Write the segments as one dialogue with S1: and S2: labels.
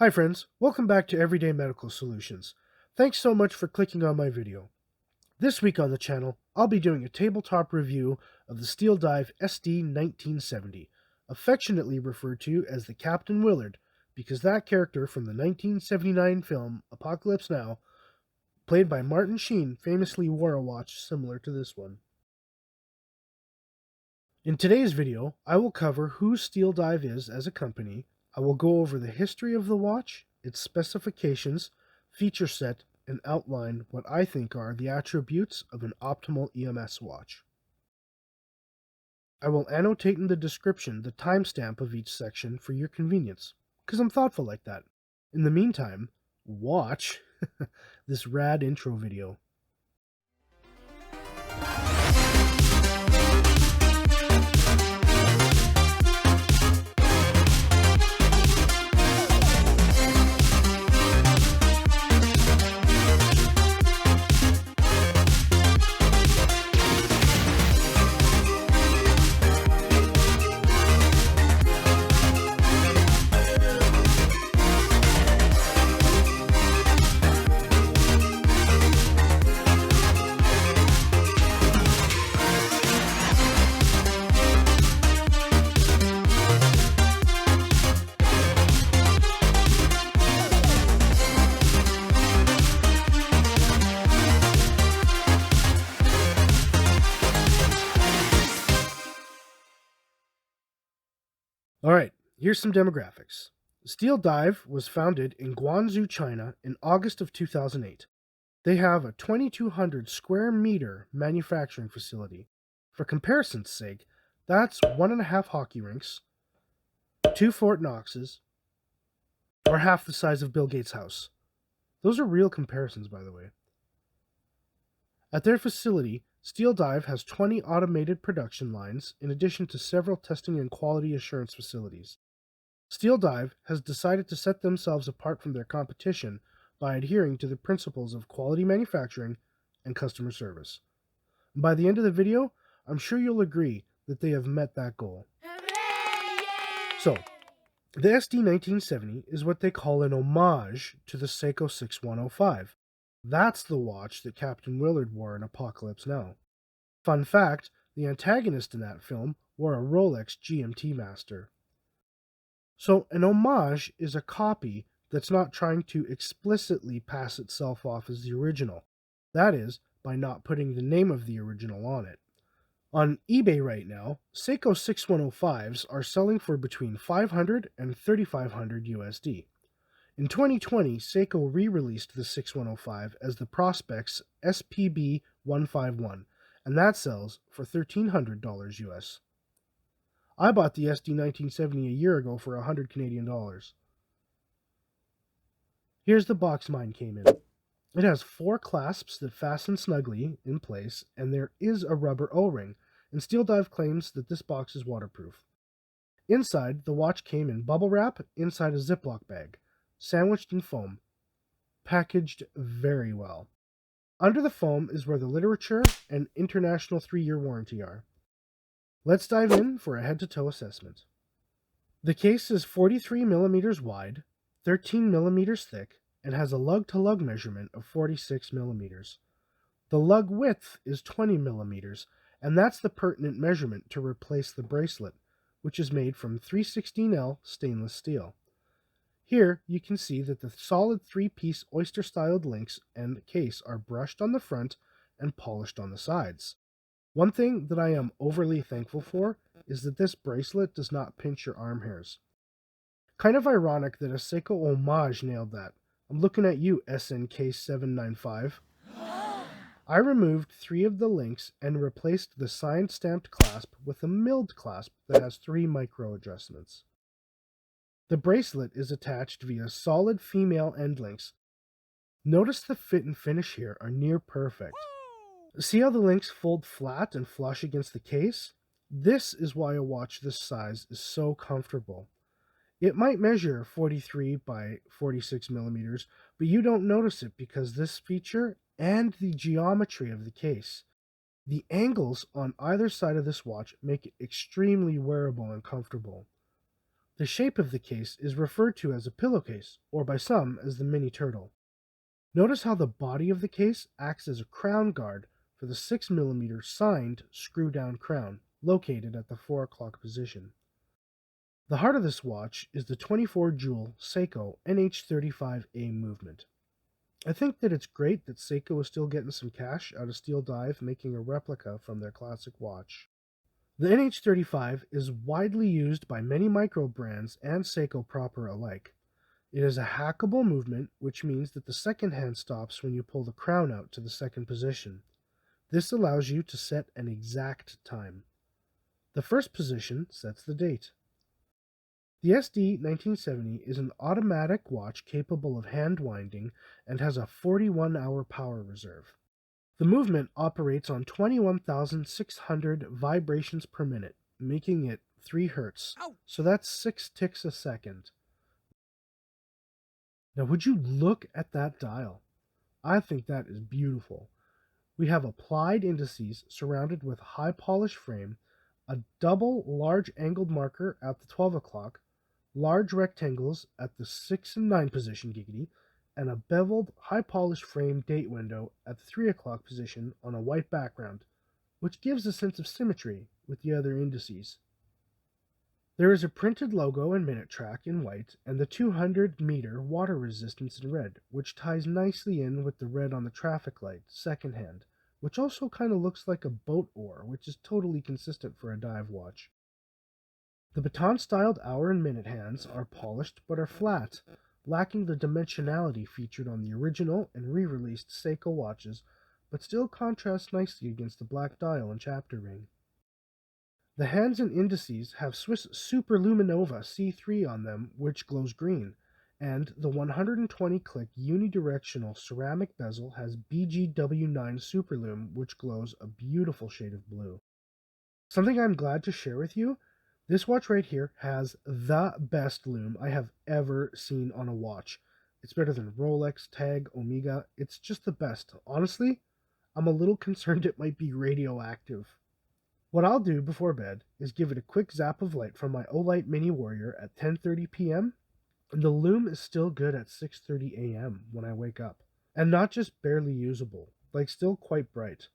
S1: Hi friends, welcome back to Everyday Medical Solutions. Thanks so much for clicking on my video. This week on the channel, I'll be doing a tabletop review of the Steel Dive SD1970, affectionately referred to as the Captain Willard, because that character from the 1979 film Apocalypse Now, played by Martin Sheen, famously wore a watch similar to this one. In today's video, I will cover who Steel Dive is as a company. I will go over the history of the watch, its specifications, feature set, and outline what I think are the attributes of an optimal EMS watch. I will annotate in the description the timestamp of each section for your convenience, because I'm thoughtful like that. In the meantime, watch this rad intro video. Alright, here's some demographics. Steel Dive was founded in Guangzhou, China in August of 2008. They have a 2,200 square meter manufacturing facility. For comparison's sake, that's 1.5 hockey rinks, 2 Fort Knoxes, or half the size of Bill Gates' house. Those are real comparisons, by the way. At their facility, Steel Dive has 20 automated production lines, in addition to several testing and quality assurance facilities. Steel Dive has decided to set themselves apart from their competition by adhering to the principles of quality manufacturing and customer service. And by the end of the video, I'm sure you'll agree that they have met that goal. So, the SD1970 is what they call an homage to the Seiko 6105. That's the watch that Captain Willard wore in Apocalypse Now. Fun fact, the antagonist in that film wore a Rolex GMT Master. So an homage is a copy that's not trying to explicitly pass itself off as the original. That is, by not putting the name of the original on it. On eBay right now, Seiko 6105s are selling for between $500 and $3,500 USD. In 2020, Seiko re-released the 6105 as the Prospex SPB 151, and that sells for $1,300 US. I bought the SD1970 a year ago for $100 Canadian dollars. Here's the box mine came in. It has 4 clasps that fasten snugly in place, and there is a rubber O-ring, and Steel Dive claims that this box is waterproof. Inside, the watch came in bubble wrap inside a Ziploc bag, sandwiched in foam, packaged very well. Under the foam is where the literature and international 3-year warranty are. Let's dive in for a head-to-toe assessment. The case is 43 millimeters wide, 13 millimeters thick, and has a lug-to-lug measurement of 46 millimeters. The lug width is 20 millimeters, and that's the pertinent measurement to replace the bracelet, which is made from 316L stainless steel. Here, you can see that the solid 3-piece oyster-styled links and case are brushed on the front and polished on the sides. One thing that I am overly thankful for is that this bracelet does not pinch your arm hairs. Kind of ironic that a Seiko homage nailed that. I'm looking at you, SNK795. I removed 3 of the links and replaced the signed stamped clasp with a milled clasp that has 3 micro adjustments. The bracelet is attached via solid female end links. Notice the fit and finish here are near perfect. See how the links fold flat and flush against the case? This is why a watch this size is so comfortable. It might measure 43 by 46 millimeters, but you don't notice it because this feature and the geometry of the case. The angles on either side of this watch make it extremely wearable and comfortable. The shape of the case is referred to as a pillowcase, or by some as the mini turtle. Notice how the body of the case acts as a crown guard for the 6mm signed screw-down crown located at the 4 o'clock position. The heart of this watch is the 24-jewel Seiko NH35A movement. I think that it's great that Seiko is still getting some cash out of Steel Dive making a replica from their classic watch. The NH35 is widely used by many micro brands and Seiko proper alike. It is a hackable movement, which means that the second hand stops when you pull the crown out to the second position. This allows you to set an exact time. The first position sets the date. The SD1970 is an automatic watch capable of hand winding and has a 41-hour power reserve. The movement operates on 21,600 vibrations per minute, making it 3 Hz. So that's 6 ticks a second. Now, would you look at that dial? I think that is beautiful. We have applied indices surrounded with high polish frame, a double large angled marker at the 12 o'clock, large rectangles at the 6 and 9 position giggity, and a beveled high polish frame date window at the 3 o'clock position on a white background, which gives a sense of symmetry with the other indices. There is a printed logo and minute track in white and the 200-meter water resistance in red, which ties nicely in with the red on the traffic light, second hand, which also kind of looks like a boat oar, which is totally consistent for a dive watch. The baton-styled hour and minute hands are polished but are flat, lacking the dimensionality featured on the original and re-released Seiko watches, but still contrasts nicely against the black dial and chapter ring. The hands and indices have Swiss Superluminova C3 on them, which glows green, and the 120-click unidirectional ceramic bezel has BGW9 Superlume, which glows a beautiful shade of blue. Something I'm glad to share with you, this watch right here has the best lume I have ever seen on a watch. It's better than Rolex, Tag, Omega. It's just the best. Honestly, I'm a little concerned it might be radioactive. What I'll do before bed is give it a quick zap of light from my Olight Mini Warrior at 10:30 p.m., and the lume is still good at 6:30 a.m. when I wake up. And not just barely usable, like still quite bright.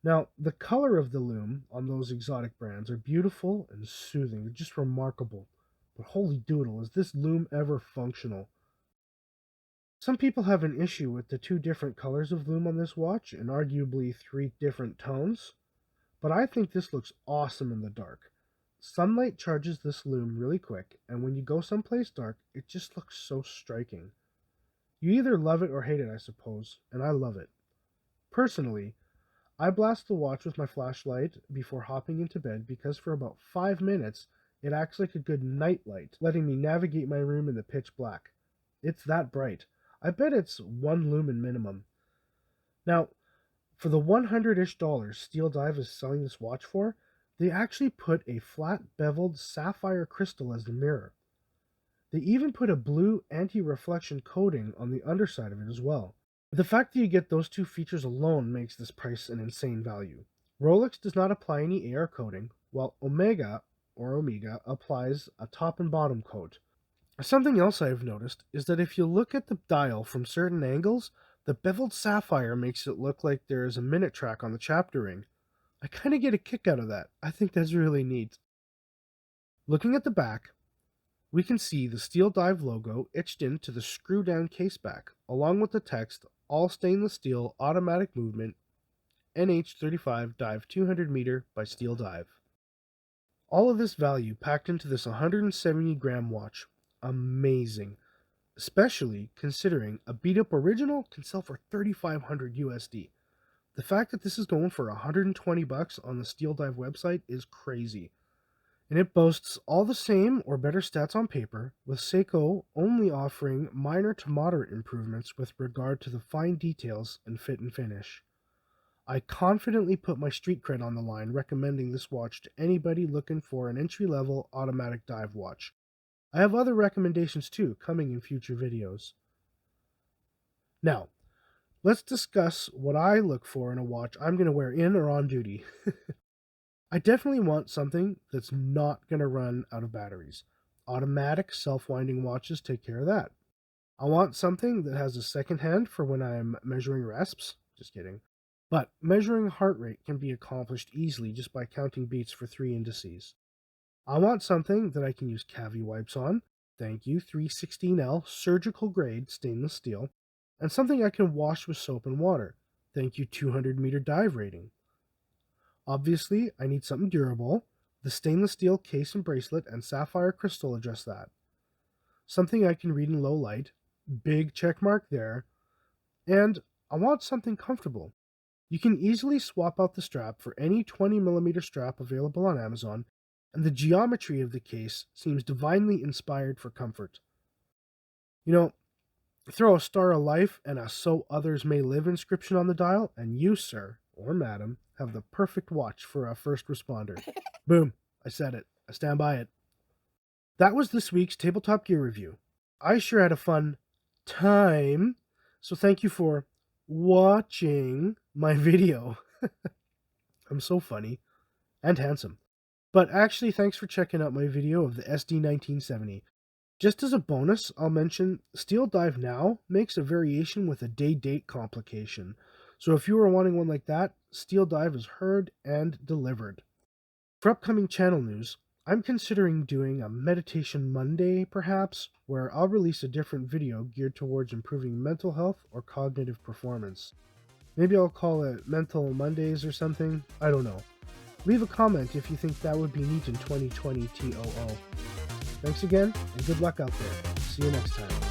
S1: Now, the color of the lume on those exotic brands are beautiful and soothing. They're just remarkable. But holy doodle, is this lume ever functional? Some people have an issue with the 2 different colors of lume on this watch, and arguably 3 different tones. But I think this looks awesome in the dark. Sunlight charges this lume really quick, and when you go someplace dark, it just looks so striking. You either love it or hate it, I suppose, and I love it. Personally, I blast the watch with my flashlight before hopping into bed because for about 5 minutes, it acts like a good night light, letting me navigate my room in the pitch black. It's that bright. I bet it's 1 lumen minimum. Now, for the $100-ish Steel Dive is selling this watch for, they actually put a flat beveled sapphire crystal as the mirror. They even put a blue anti-reflection coating on the underside of it as well. The fact that you get those 2 features alone makes this price an insane value. Rolex does not apply any AR coating, while Omega applies a top and bottom coat. Something else I've noticed is that if you look at the dial from certain angles, the beveled sapphire makes it look like there is a minute track on the chapter ring. I kind of get a kick out of that. I think that's really neat. Looking at the back, we can see the Steel Dive logo etched into the screw-down caseback, along with the text, all stainless steel automatic movement, NH35 Dive 200 meter by Steel Dive. All of this value packed into this 170-gram watch. Amazing. Especially considering a beat-up original can sell for $3,500 USD. The fact that this is going for $120 on the Steel Dive website is crazy. And it boasts all the same or better stats on paper, with Seiko only offering minor to moderate improvements with regard to the fine details and fit and finish. I confidently put my street cred on the line recommending this watch to anybody looking for an entry-level automatic dive watch. I have other recommendations too, coming in future videos. Now, let's discuss what I look for in a watch I'm going to wear in or on duty. I definitely want something that's not going to run out of batteries. Automatic self-winding watches take care of that. I want something that has a second hand for when I'm measuring resps. Just kidding. But measuring heart rate can be accomplished easily just by counting beats for 3 indices. I want something that I can use cavi wipes on. Thank you, 316L surgical grade stainless steel. And something I can wash with soap and water. Thank you, 200-meter dive rating. Obviously, I need something durable. The stainless steel case and bracelet and sapphire crystal address that. Something I can read in low light. Big check mark there. And I want something comfortable. You can easily swap out the strap for any 20mm strap available on Amazon, and the geometry of the case seems divinely inspired for comfort. You know, throw a star of life and a "so others may live" inscription on the dial, and you, sir, or madam, have the perfect watch for a first responder. Boom, I said it. I stand by it. That was this week's Tabletop Gear Review. I sure had a fun time, so thank you for watching my video. I'm so funny and handsome. But actually, thanks for checking out my video of the SD1970. Just as a bonus, I'll mention Steel Dive now makes a variation with a day-date complication. So if you were wanting one like that, Steel Dive is heard and delivered. For upcoming channel news, I'm considering doing a Meditation Monday, perhaps, where I'll release a different video geared towards improving mental health or cognitive performance. Maybe I'll call it Mental Mondays or something, I don't know. Leave a comment if you think that would be neat in 2020 TOO. Thanks again, and good luck out there. See you next time.